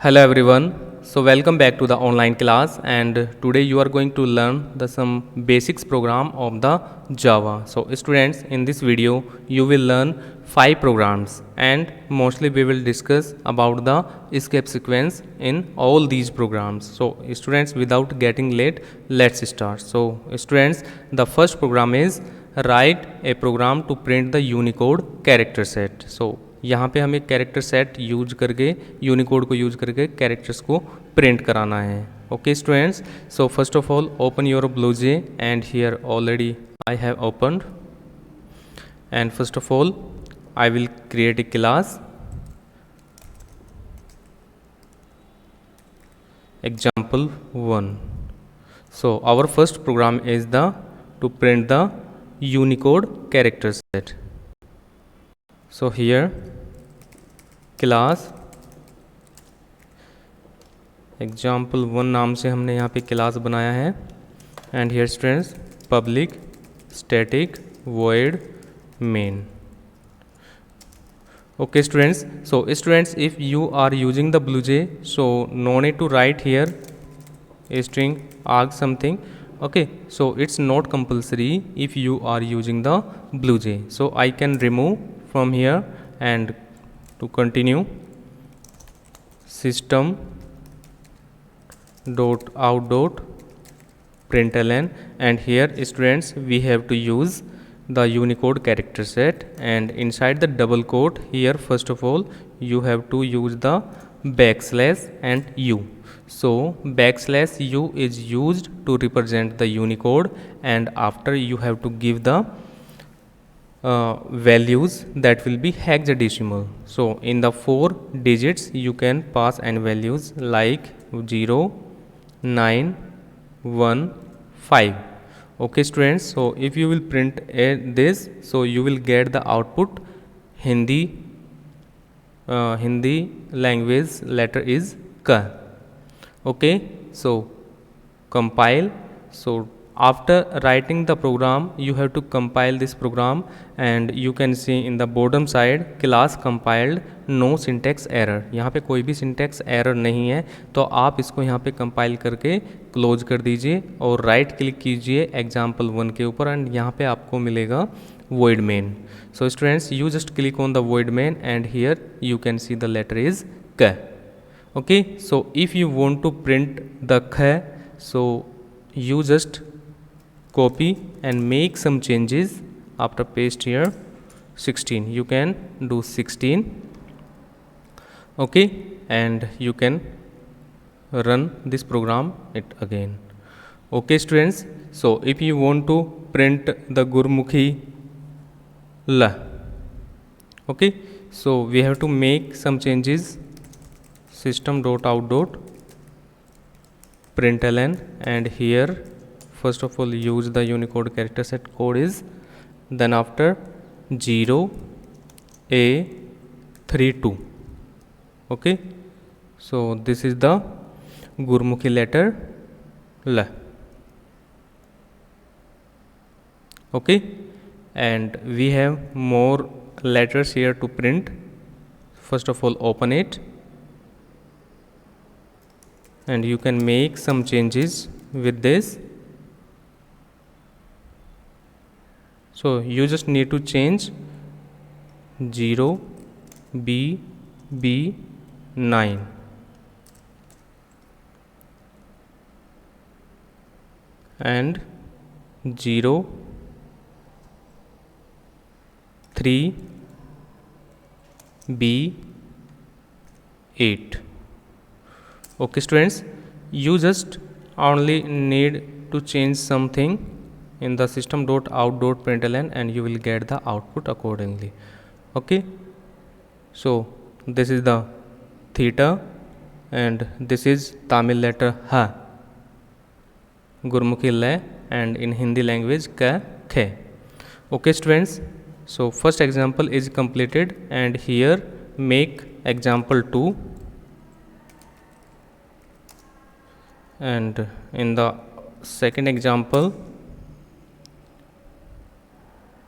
Hello everyone. So welcome back to the online class, and today you are going to learn some basics program of the Java. So students, in this video you will learn 5 programs, and mostly we will discuss about the escape sequence in all these programs. So students, without getting late, let's start. So students, the first program is write a program to print the Unicode character set. So यहाँ पे हमें character set use करके Unicode को use करके characters को print कराना है. Okay students, so first of all open your BlueJ, and here already I have opened, and first of all I will create a class example1. So our first program is to print the Unicode character set. So here class example1 नाम से हमने यहाँ पे class बनाया है, and here students public static void main. Okay students, so students, if you are using the BlueJ, so no need to write here a string arg something. Okay, so it's not compulsory if you are using the BlueJ. So I can remove from here, and to continue system dot out dot println, and here students we have to use the Unicode character set, and inside the double quote here first of all you have to use the backslash and u. So backslash u is used to represent the Unicode, and after you have to give the values that will be hexadecimal. So in the 4 digits you can pass and values like 0, 9, 1, 5. Okay students, so if you will print this, so you will get the output Hindi language letter is K. Okay, so compile. So after writing the program you have to compile this program, and you can see in the bottom side class compiled, no syntax error. यहाँ पे कोई भी syntax error नहीं है, तो आप इसको यहाँ पे compile करके क्लोज कर दीजिए और राइट क्लिक कीजिए example1 के ऊपर, एंड यहाँ पे आपको मिलेगा void main. So students, you just click on the void main, and here you can see the letter is K. Okay, so if you want to print the K, so you just copy and make some changes. After paste here 16, you can do 16. Okay, and you can run this program it again. Okay students, so if you want to print the Gurmukhi la, okay, so we have to make some changes. System dot out dot println, and here first of all use the Unicode character set code is, then after 0 a 3 2. Okay, so this is the Gurmukhi letter L. Okay, and we have more letters here to print. First of all open it, and you can make some changes with this. So you just need to change 0 b b 9, and 0 3 b 8. Okay students, you just only need to change something in the system dot out dot println, and you will get the output accordingly. Okay, so this is the theta, and this is Tamil letter ha, Gurmukhi la, and in Hindi language ka khe. Okay students, so first example is completed, and here make example2, and in the second example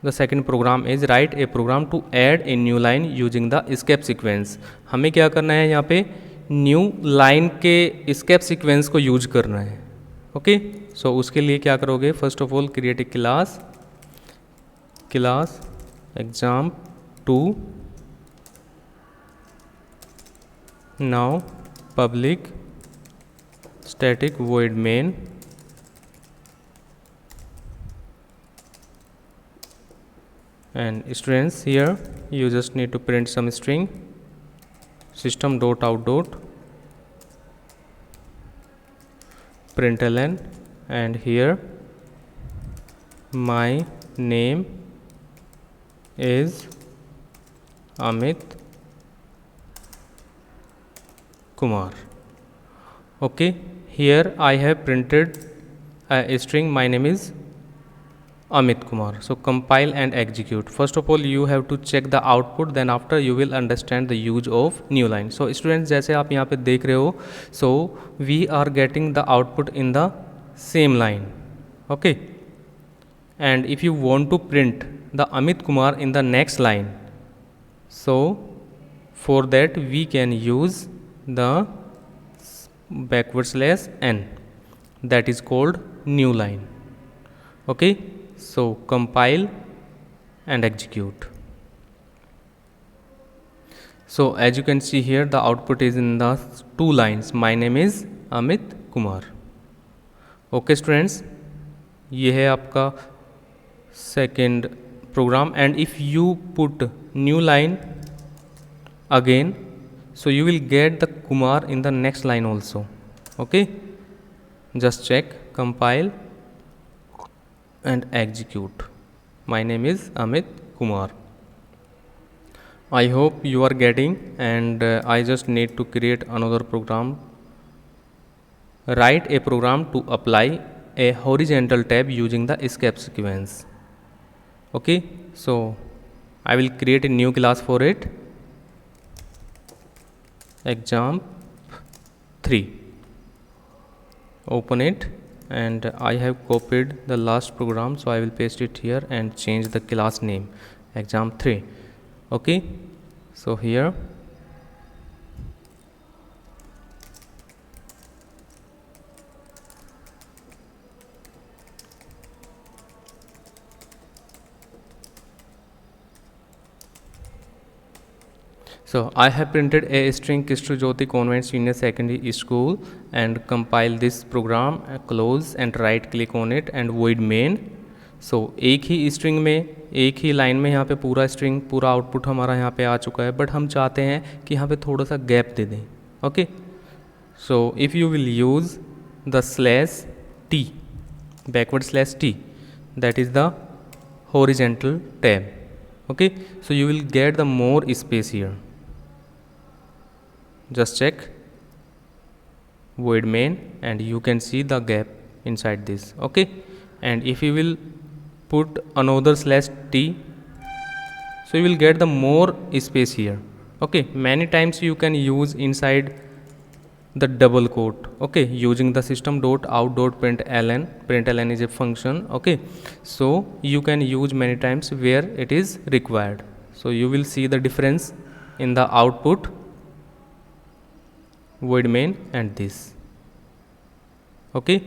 The second program is write a program to add a new line using the escape sequence. हमें क्या करना है यहाँ पे new line के escape sequence को use करना है। ओके, सो उसके लिए क्या करोगे, first of all create a class exam2, now public static void main, and students, here you just need to print some string system.out. println, and here my name is Amit Kumar. Okay, here I have printed a string, my name is Amit Kumar. So compile and execute. First of all you have to check the output, then after you will understand the use of new line. So students, जैसे आप यहाँ पे देख रहे हो, so we are getting the output in the same line. Okay, and if you want to print the Amit Kumar in the next line, so for that we can use the \n, that is called new line. Okay, so compile and execute. So as you can see here, the output is in the two lines, my name is Amit Kumar. Okay students, ये है आपका second program, and if you put new line again, so you will get the Kumar in the next line also. Okay, just check, compile and execute. My name is Amit Kumar. I hope you are getting, and I just need to create another program. Write a program to apply a horizontal tab using the escape sequence. Okay, so I will create a new class for it, exam3. Open it, and I have copied the last program, so I will paste it here and change the class name, exam3. Okay, so here so I have printed a string Kishore Jyoti Convent Senior Secondary School, and compile this program, close and right click on it and void main. सो एक ही string में, एक ही line में यहाँ पे पूरा string, पूरा output हमारा यहाँ पे आ चुका है, बट हम चाहते हैं कि यहाँ पे थोड़ा सा गैप दे दें. Okay, so if you will use the /t, /t, that is the horizontal tab. Okay, so you will get the more space here. Just check void main, and you can see the gap inside this. Okay, and if you will put another /t, so you will get the more space here. Okay, many times you can use inside the double quote. Okay, using the system.out.println. println is a function. Okay, so you can use many times where it is required. So you will see the difference in the output, void main and this. Okay,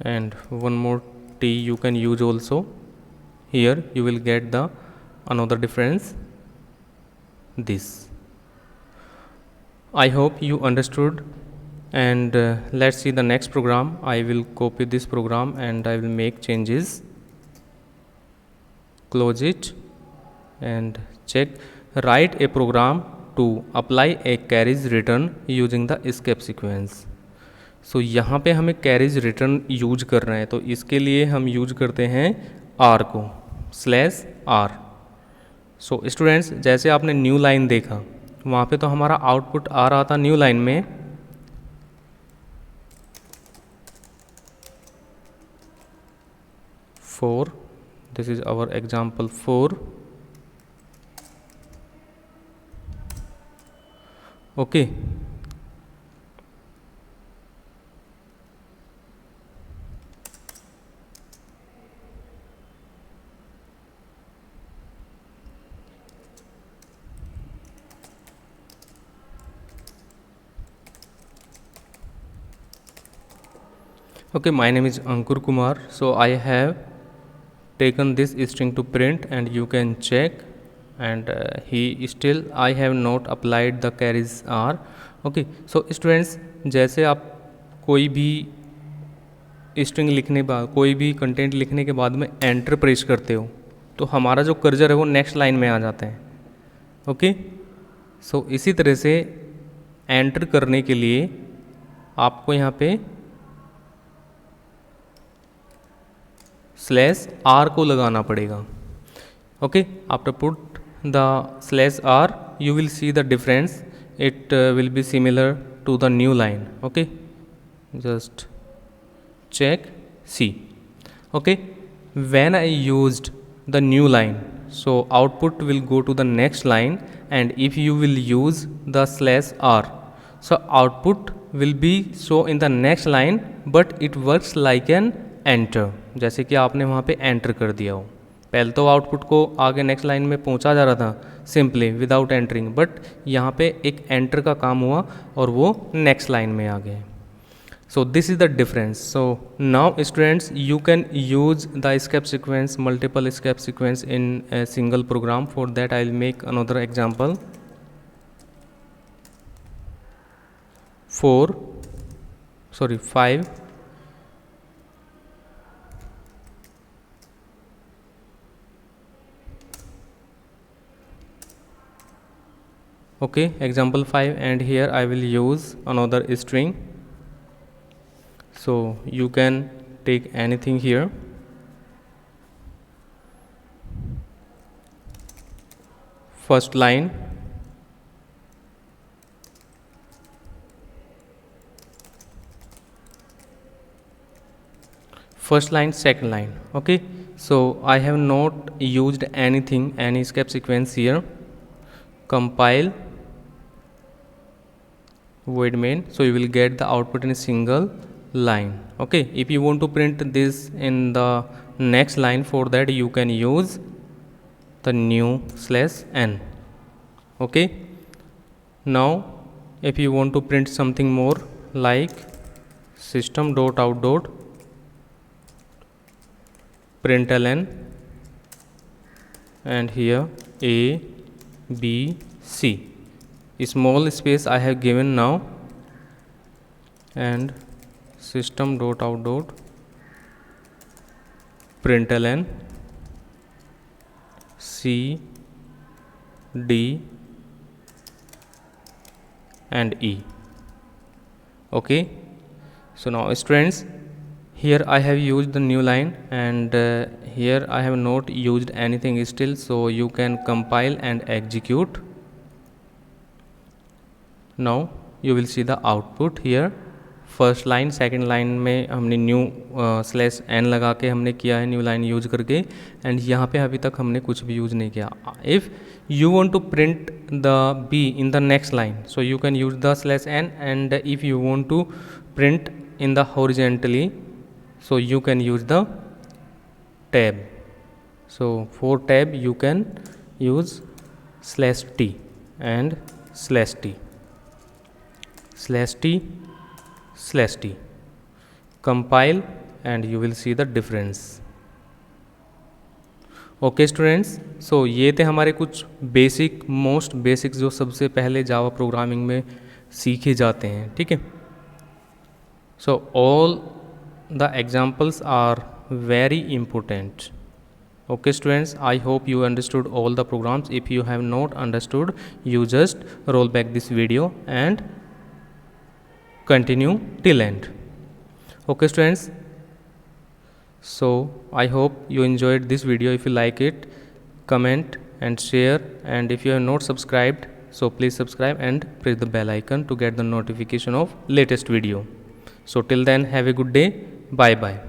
and one more t you can use also. Here you will get the another difference, this. I hope you understood, and let's see the next program. I will copy this program and I will make changes, close it and check. Write a program to apply a carriage return using the escape sequence. सो यहाँ पे हमें carriage return use करना है, तो इसके लिए हम use करते हैं आर को, /r. सो स्टूडेंट्स, जैसे आपने न्यू लाइन देखा, वहाँ पे तो हमारा आउटपुट आ रहा था न्यू लाइन में, four, this is our example 4. Okay, Okay, my name is Ankur Kumar. So I have taken this string to print, and you can check, and he still I have not applied the carries are. Okay, so students, जैसे आप कोई भी string लिखने बाद कोई भी content लिखने के बाद में एंटर प्रेस करते हो तो हमारा जो कर्जर है वो नेक्स्ट लाइन में आ जाता है. ओके, सो इसी तरह से एंटर करने के लिए आपको यहाँ पे /r को लगाना पड़ेगा. Okay, after put the /r you will see the difference. It will be similar to the new line. Okay, just check, see. Okay, when I used the new line, so output will go to the next line, and if you will use the /r, so output will be show in the next line, but it works like an enter. जैसे कि आपने वहाँ पे enter कर दिया हो. पहले तो आउटपुट को आगे नेक्स्ट लाइन में पहुँचा जा रहा था सिंपली विदाउट एंटरिंग, बट यहाँ पे एक एंटर का काम हुआ और वो नेक्स्ट लाइन में आ गए. So this is the difference. So now students, you can use the escape sequence, multiple escape sequence in a single program. For that I will make another example. 5. Okay, example 5, and here I will use another string. So you can take anything here. First line, second line. Okay, so I have not used anything, any escape sequence here. Compile, void main, so you will get the output in a single line. Okay, if you want to print this in the next line, for that you can use the new /n. Okay, now if you want to print something more like system.out. println, and here a b c, small space I have given now, and system.out. println c d and e. Okay, so now students, here I have used the new line, and here I have not used anything still, so you can compile and execute. Now you will see the output here. First line second line में हमने new /n लगा के हमने किया है, new line use करके, and यहाँ पे अभी तक हमने कुछ भी यूज नहीं किया. If you want to print the b in the next line, so you can use the /n, and if you want to print in the horizontally, so you can use the tab. So for tab you can use /t and /t, /t. Compile and you will see the difference. Okay students, so ये थे हमारे कुछ basic, most basic जो सबसे पहले Java programming में सीखे जाते हैं. ठीक है, so all the examples are very important. Okay students, I hope you understood all the programs. If you have not understood, you just roll back this video and continue till end. Okay students, so I hope you enjoyed this video. If you like it, comment and share, and if you have not subscribed, so please subscribe and press the bell icon to get the notification of latest video. So till then, have a good day. Bye bye.